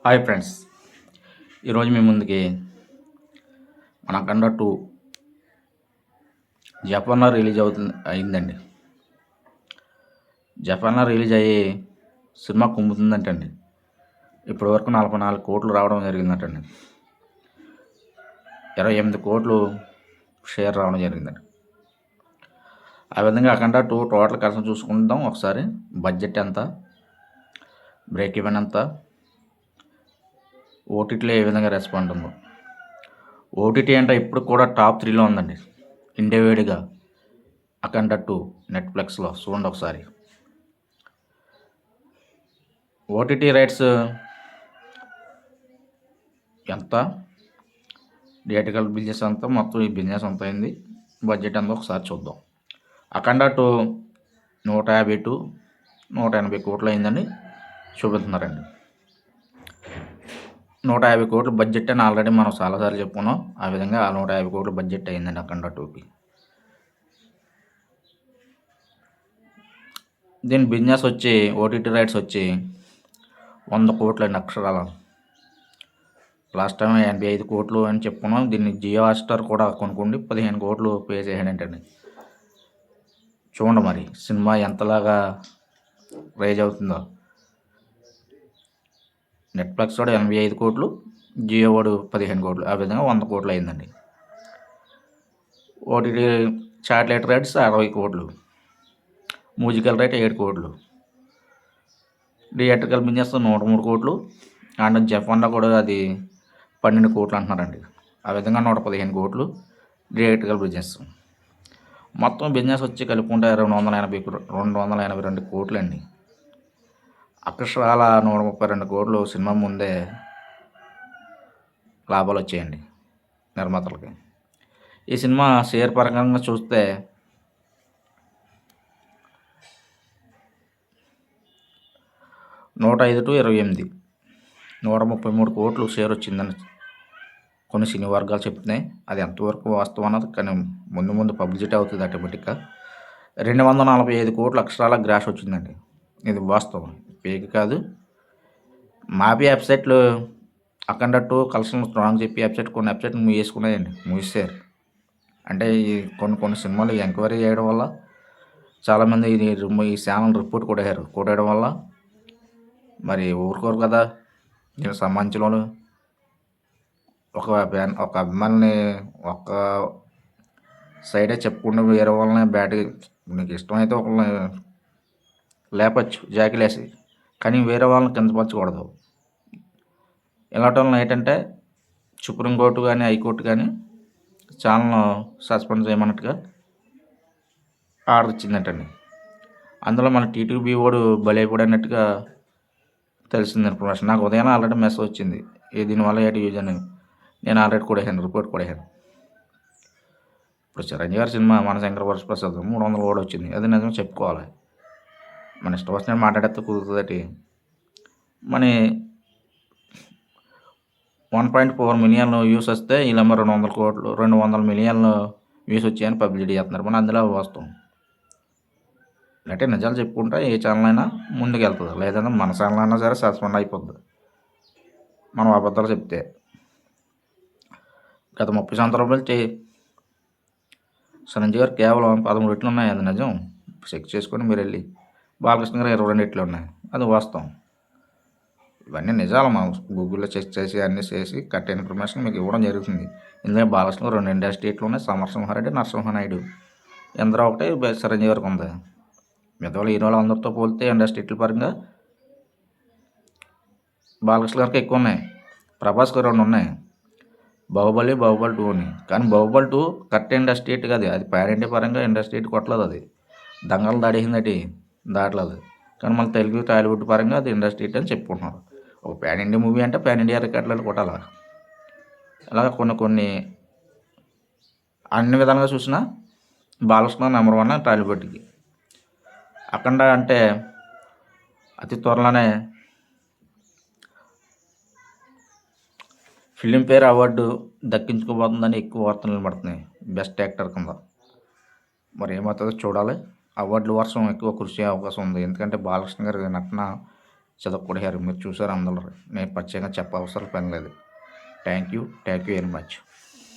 Hi friends, ఈరోజు మీ ముందుకి మన అఖండ 2 జపాన్లో రిలీజ్ అయిందండి. జపాన్లో రిలీజ్ అయ్యి సినిమా కుమ్ముతుందంటండి. ఇప్పటి వరకు 44 కోట్లు రావడం జరిగిందంటండి. 28 కోట్లు షేర్ రావడం జరిగిందండి. ఆ విధంగా అఖండ 2 టోటల్ కలెక్షన్ చూసుకుందాం ఒకసారి. బడ్జెట్ ఎంత, బ్రేక్ ఈవెన్ ఎంత, ఓటీటీలో ఏ విధంగా రెస్పాండ్ ఉందో. ఓటీటీ అంటే ఇప్పుడు కూడా టాప్ 3లో ఉందండి. ఇండియా వేడిగా అఖండ 2 నెట్ఫ్లిక్స్లో చూడండి ఒకసారి. ఓటీటీ రైట్స్ ఎంత, థియేటికల్ బిజినెస్ ఎంత, మొత్తం ఈ బిజినెస్ ఎంత అయింది, బడ్జెట్ ఎంత ఒకసారి చూద్దాం. అఖండ 2 150 to 180 కోట్లు అయిందని చూపిస్తున్నారండి. 150 కోట్లు బడ్జెట్ అని ఆల్రెడీ మనం చాలాసార్లు చెప్పుకున్నాం. ఆ విధంగా 150 కోట్లు బడ్జెట్ అయిందండి అఖండ 2కి. దీని బిజినెస్ వచ్చి ఓటీటీ రైట్స్ వచ్చి 100 కోట్లు అండి అక్షరాల. లాస్ట్ టైం 85 కోట్లు అని చెప్పుకున్నాం. దీన్ని జియో హాట్స్టార్ కూడా కొనుక్కోండి 15 కోట్లు పే చేసాడంటండి. చూడండి మరి సినిమా ఎంతలాగా రైజ్ అవుతుందో. నెట్ఫ్లిక్స్ వాడు 85 కోట్లు, జియో వాడు 15 కోట్లు, ఆ విధంగా 100 కోట్లు అయిందండి. ఓటీటీ శాటిలైట్ రైట్స్ 60 కోట్లు, మ్యూజికల్ రైట్ 7 కోట్లు, థియేట్రికల్ బిజినెస్ 103 కోట్లు, అండ్ జపాన్లో కూడా అది 12 కోట్లు అంటున్నారండి. ఆ విధంగా 115 కోట్లు థియేట్రికల్ బిజినెస్. మొత్తం బిజినెస్ వచ్చి కలుపుకుంటే 282 కోట్లు అండి. అక్షరాల 132 కోట్లు సినిమా ముందే లాభాలు వచ్చాయండి నిర్మాతలకి. ఈ సినిమా షేర్ పరంగా చూస్తే 105 to 28, 133 కోట్లు షేర్ వచ్చిందని కొన్ని సినీ వర్గాలు చెప్తున్నాయి. అది ఎంతవరకు వాస్తవం అన్నది కానీ ముందు పబ్లిసిటీ అవుతుంది ఆటోమేటిక్గా. 245 కోట్లు అక్షరాల గ్రాష్ వచ్చిందండి. ఇది వాస్తవం, ఫేక్ కాదు. మాపీ వెబ్సైట్లు అఖండ 2 కలెక్షన్ స్ట్రాంగ్ చెప్పి కొన్ని వెబ్సైట్లు వేసుకున్నాయండి, మూసేశారు. అంటే ఈ కొన్ని సినిమాలు ఎంక్వైరీ చేయడం వల్ల చాలామంది ఈ ఛానల్ రిపోర్ట్ కొట్టేయడం వల్ల మరి ఊరుకోరు కదా. దీనికి సంబంధించిన వాళ్ళు ఒక అభిమానిని ఒక సైడే చెప్పుకుంటూ వేరే వాళ్ళని బ్యాట్గా, నీకు ఇష్టమైతే ఒకళ్ళని లేపచ్చు జాకిలేసి, కానీ వేరే వాళ్ళని కిందపరచకూడదు. ఇలాంటి వాళ్ళని ఏంటంటే సుప్రీంకోర్టు కానీ హైకోర్టు కానీ ఛానల్ను సస్పెండ్ చేయమన్నట్టుగా ఆర్డర్ ఇచ్చిందంటండి. అందులో మన టీటీవీ వాడు బలైపోయినట్టుగా తెలిసింది ఇన్ఫర్మేషన్. నాకు ఉదయం ఆల్రెడీ మెసేజ్ వచ్చింది, దీనివల్ల ఏంటి యూజ్ అని. నేను ఆల్రెడీ రిపోర్ట్ కొడేసాను. ఇప్పుడు చిరంజీవి గారి సినిమా మన శంకర వరప్రసాద్ 300 కోట్లు వచ్చింది. అది నిజం చెప్పుకోవాలి. మన ఇష్టం వచ్చినట్టు మాట్లాడితే కుదురుతుందటి. మన 1.4 మిలియన్ వ్యూస్ వస్తే ఇలా 200 కోట్లు 200 మిలియన్ వ్యూస్ వచ్చాయని పబ్లిసిటీ చేస్తున్నారు. మన అందులో వాస్తవం అంటే నిజాలు చెప్పుకుంటే ఏ ఛానల్ అయినా ముందుకు వెళ్తుంది. లేదంటే మన ఛానల్ అయినా సరే సస్పెండ్ అయిపోద్ది మనం అబద్ధాలు చెప్తే. గత 30 సంవత్సరాలు చిరంజీవి గారు కేవలం 13 ఇట్లు ఉన్నాయి, అది నిజం. చెక్ చేసుకొని మీరు వెళ్ళి. బాలకృష్ణ గారు 22 ఇట్లు ఉన్నాయి, అది వాస్తవం. ఇవన్నీ నిజాలు మనం గూగుల్లో చెక్ చేసి అన్నీ చేసి కరెక్ట్ ఇన్ఫర్మేషన్ మీకు ఇవ్వడం జరుగుతుంది. ఇందులో బాలకృష్ణ 2 ఇండస్ట్రీట్లు ఉన్నాయి, సమరసింహారెడ్డి, నరసింహనాయుడు. ఇందులో ఒకటి చిరంజీవి గారికి ఉంది. మిగతా హీరోలు అందరితో పోలితే ఇండస్ట్రీట్ల పరంగా బాలకృష్ణ గారికి ఎక్కువ ఉన్నాయి. ప్రభాస్ గారు 2 ఉన్నాయి, బాహుబలి 2 అని. కానీ బాహుబలి 2 కరెక్ట్ ఇండస్ట్రీట్ కాదు, అది పాన్ ఇండియా పరంగా ఇండస్ట్రీట్ కొట్టలేదు. అది దంగలు దాడేసిందటి దాటలేదు. కానీ మన తెలుగు టాలీవుడ్ పరంగా అది ఇండస్ట్రీట్ అని చెప్పుకుంటున్నారు. ఒక పాన్ ఇండియా మూవీ అంటే పాన్ ఇండియా రికార్డులను కొట్టాలి. అలాగే కొన్ని అన్ని విధాలుగా చూసినా బాలకృష్ణ నెంబర్ 1 టాలీవుడ్కి. అఖండ అంటే అతి త్వరలోనే ఫిలింఫేర్ అవార్డు దక్కించుకోబోతుందని ఎక్కువ వార్తలు నిలబడుతున్నాయి బెస్ట్ యాక్టర్ కింద. మరి ఏమవుతుందో చూడాలి. అవార్డుల వర్షం ఎక్కువ కృషి అయ్యే అవకాశం ఉంది. ఎందుకంటే బాలకృష్ణ గారి నటన చితక్కొట్టేశారు. మీరు చూసారు అందరూ. నేను ప్రత్యేకంగా చెప్పవసరం పని లేదు. Thank you very much.